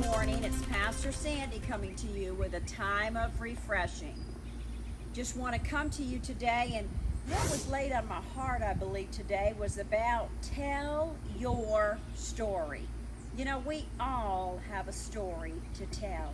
morning. It's Pastor Sandy coming to you with a time of refreshing. Just want to come to you today, and what was laid on my heart, I believe, today was about tell your story. You know, we all have a story to tell.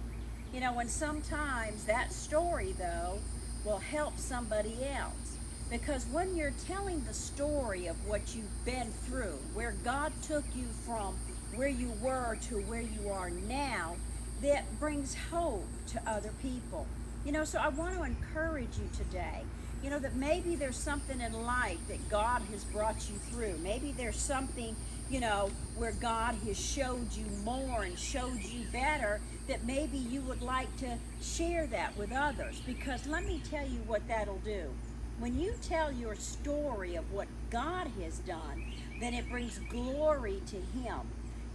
You know, and sometimes that story, though, will help somebody else. Because when you're telling the story of what you've been through, where God took you from where you were to where you are now, that brings hope to other people. You know, so I want to encourage you today, you know, that maybe there's something in life that God has brought you through. Maybe there's something, you know, where God has showed you more and showed you better, that maybe you would like to share that with others. Because let me tell you what that'll do. When you tell your story of what God has done, then it brings glory to Him.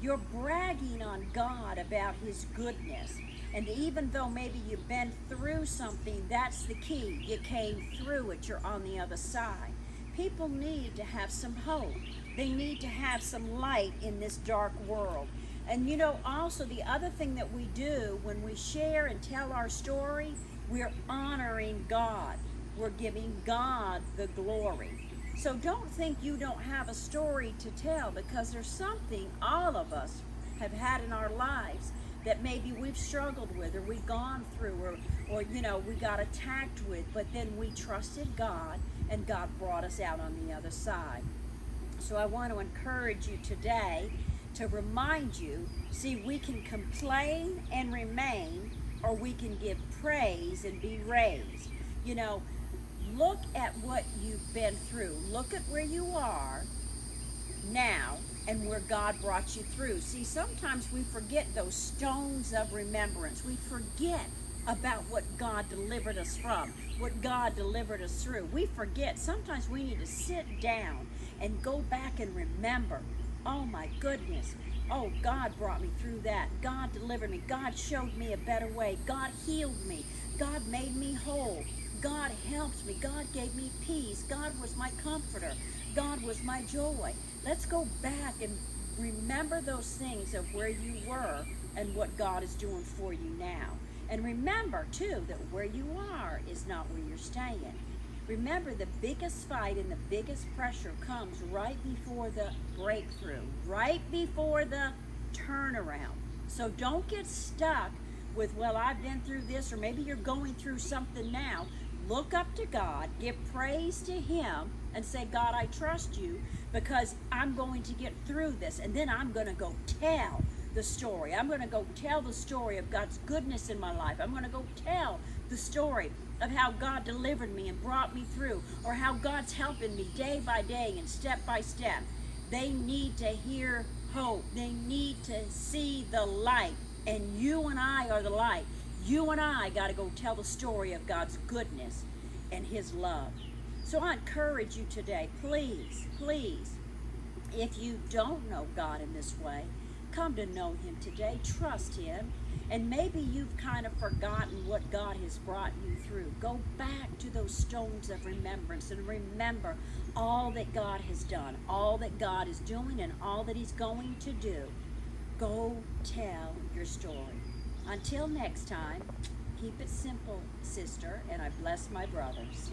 You're bragging on God about His goodness. And even though maybe you've been through something, that's the key. You came through it. You're on the other side. People need to have some hope. They need to have some light in this dark world. And you know, also the other thing that we do when we share and tell our story, we're honoring God. We're giving God the glory. So don't think you don't have a story to tell, because there's something all of us have had in our lives that maybe we've struggled with, or we've gone through, or you know, we got attacked with, but then we trusted God and God brought us out on the other side. So I want to encourage you today to remind you, see, we can complain and remain, or we can give praise and be raised. You know, look at what you've been through. Look at where you are now and where God brought you through. See, sometimes we forget those stones of remembrance. We forget about what God delivered us from, what God delivered us through. We forget. Sometimes we need to sit down and go back and remember. Oh my goodness. Oh, God brought me through that. God delivered me. God showed me a better way. God healed me. God made me whole. God helped me. God gave me peace. God was my comforter. God was my joy. Let's go back and remember those things of where you were and what God is doing for you now. And remember, too, that where you are is not where you're staying. Remember, the biggest fight and the biggest pressure comes right before the breakthrough, right before the turnaround. So don't get stuck with, well, I've been through this, or maybe you're going through something now. Look up to God, give praise to Him, and say, God, I trust you, because I'm going to get through this, and then I'm going to go tell the story. I'm going to go tell the story of God's goodness in my life. I'm going to go tell the story of how God delivered me and brought me through, or how God's helping me day by day and step by step. They need to hear hope. They need to see the light, and you and I are the light. You and I got to go tell the story of God's goodness and His love. So I encourage you today, please, please, if you don't know God in this way, come to know Him today. Trust Him. And maybe you've kind of forgotten what God has brought you through. Go back to those stones of remembrance and remember all that God has done, all that God is doing, and all that He's going to do. Go tell your story. Until next time, keep it simple, sister, and I bless my brothers.